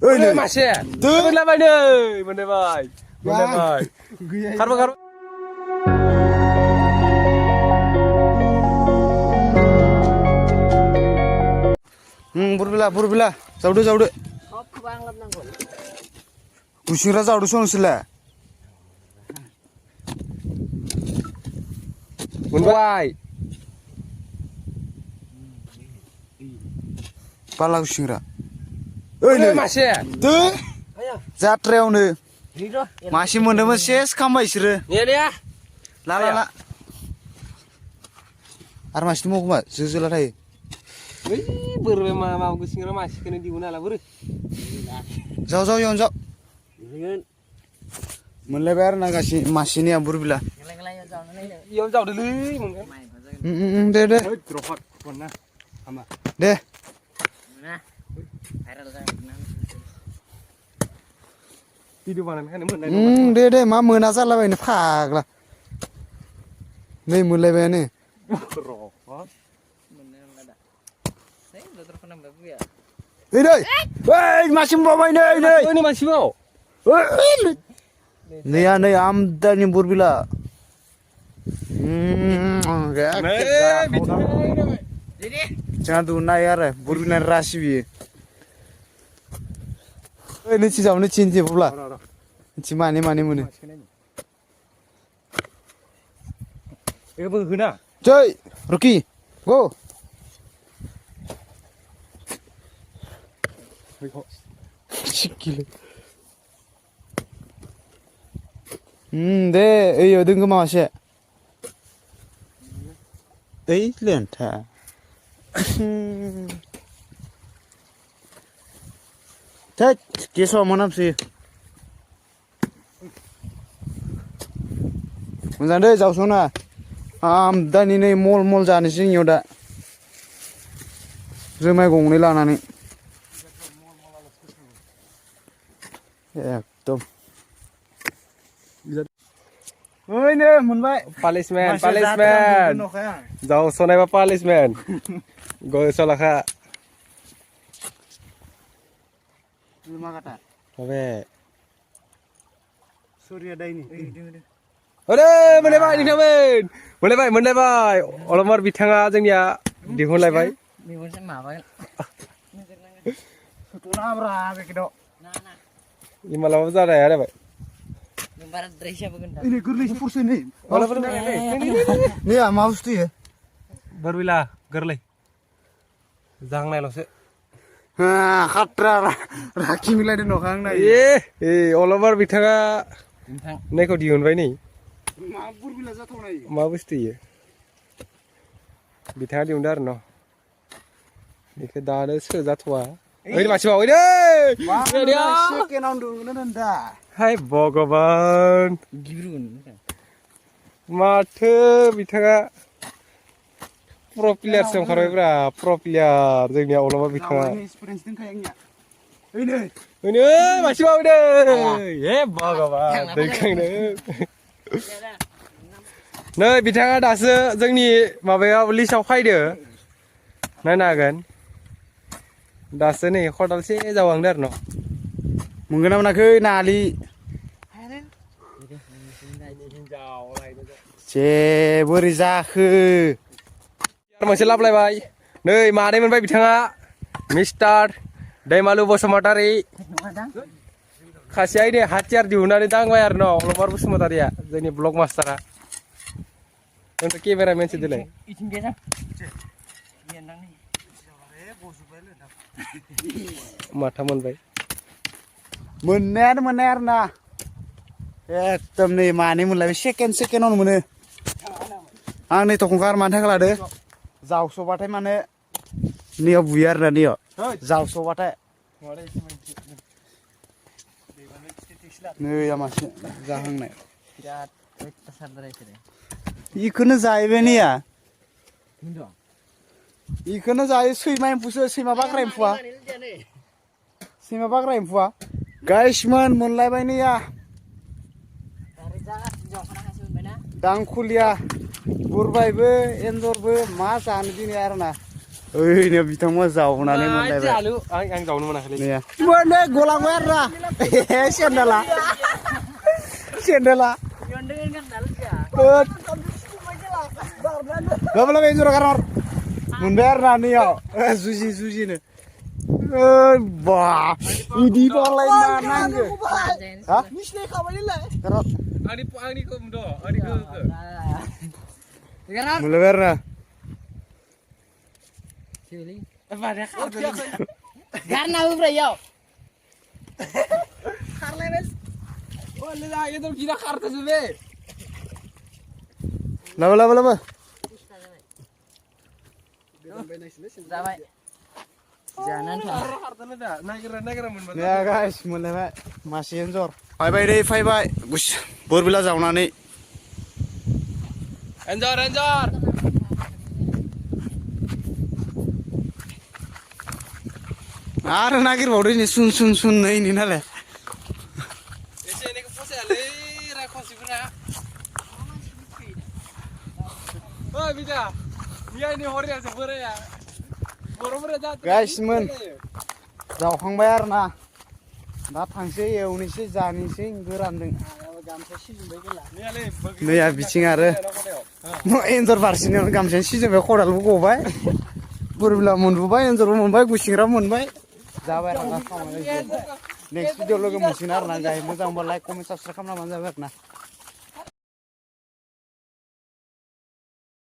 Oi, masih. Mana nih? Mana bay? Mana bay? Karbo karbo. Burbila. Jauh. Kusira jauh sila. Munbai. Pala kusira. Oi, masih. Tuh. Jatreawno. Masih moन्दोंमोन सेस खामबाय इसोरो. Ini ya. La. Ar masih mau kuma जोला थायो. Wih, bener mau kusira masih kena diuna lah bener. Jauh yon jauh. Moनलायबाय आरो ना गासि मासिनिया बुरबिला. Yon jauh dulu mungkin. दे. Dropot mana? Sama. दे. Video mana kan moनलाय. दे मा मोना जालाबायनो फाग्ला. नै मोनलायबायानो. Dropot. Woi, masih bawa ini. Ini masih mau. Nih amdani burbila. Jangan tuh nayar ya, burbila rasi bi. Ini cijau ini cinci pula. Cimani mana. Ini berguna. Coy, Rocky, go. Sikile. 네, 이 어딘 거 마셔. 에이, 렌타. 자, 계속 한번 합시. 문산대 자우소나. 다니네 몰 자니신 요다. जुमाय गंनै लानानै एकदम ओइनो मोनबाय Palisman. Jauh sonai apa palisman? Gue solaka. मा kata Oke. Surya Daini Ode, moनलायबाय नोंथांमोन. मोनलायबाय. अलमर बिथाङा जोंनिया दिहुनलायबाय. Mewah mabar. Sutuna bra begitu. Ini malah zadah ya, Pak. Barat Dresya bukan. Ini gerlis pursi nih. Malah bener. Nih ya mouse tuh ya. Berbila, gerleh. Jangan lo sih. Khatra raki milai di nokang nai. Olomar bithanga neko diunbai nih. Mabur bila jatuh nai. Ma busti ya. Bithanga diundar no. Ini dah jatuh. Ini masih mau ini. Dia. Sekian dulu nanda. Hai Bhagavan. Gibrun. Math bithanga pro player sem kharai bra. Pro player जोंनिया olomar bithanga. Ini experience din kayaknya. Ini masih mau ini. Bhagavan. Dekangno. नै बिथाङा दासो जोंनि माबायाव लिस्टआव फैदो नायनो हागोन दासो नै खदालसे जावहांदो आरो न मोनगोन ना मोनाखै नालि जे बोरै जाखो मोनसे लाबलायबाय नै मानै मोनबाय बिथाङा मिस्टार दैमालु बसुमतारी खासिया नै हाथियार दिहुननानै दांबाय आरो न अलमर बसुमतारीया जोंनि blog मास्टारा untuk kameramen sedilai. Izin biasa. Mata मोनबाय. मोननायानो ना एकदम नै मानै मोनलायबाय सेकेन्डआवनो मोनो आं नै तखंखार मानो थाखाय लादो जावसबाथाय माने नैयाव बुयो आरोना नैयाव जावसबाथाय नै मासे जाहांनाय Birat besar Dresya deh. इखौनो जाहैबाय नैया इखौनो जायो सैमा एम्फौसो सैमा बाग्रा एम्फौआ गाइसमोन मोनलायबाय नैया दांखुलिया बुरबायबो एन्जरबो मा जानो दिनै आरोना ओइनो बिथांमोना जावनानै मोनलायबाय आलु आं जावनो मोनाखैलै ने मोनो गलांबाय आरो ना सेन्देला गाबला बेंजर गारहर मोनबाय आरो ना नैयाव जुजिनो बा इदि बालाय मा नांगो हा मिसले खाबायलाय आंनिखौ बुंद' आंनिखौ मोनलायबाय आरो ना Karena aku bro. itu gila kartu sih लाबो Sampai. Jangan tuh. ya guys मोनलायबाय मासे एन्जर फैबाय दै फैबाय बोरबिला जावनानै एन्जर आरो नागिरबावदो नै सुन नै नालाय एसे एनैखौ फसायालै राखसिफोरा ओइ बिदा मियानि हरियासो बोराया बर'फोरा दा गाइस मोन जावखांबाय आरो ना दा थांसै एवनोसै जानोसै गोरानदों नैया बिथिं आरो एन्जर बारसिनायावनो गामसायानो सिजोबबाय खदालबो गबाय बोरबिला मोनबोबाय एन्जरबो मोनबाय गुसिंग्रा मोनबाय जाबाय आरो ना खामानि नेक्स्ट भिडिअ लोगो मोनसिगोन आरो ना गाय मोजांबा लाइक कमेन्ट साबसक्राइब खालामना जाबाय आरो ना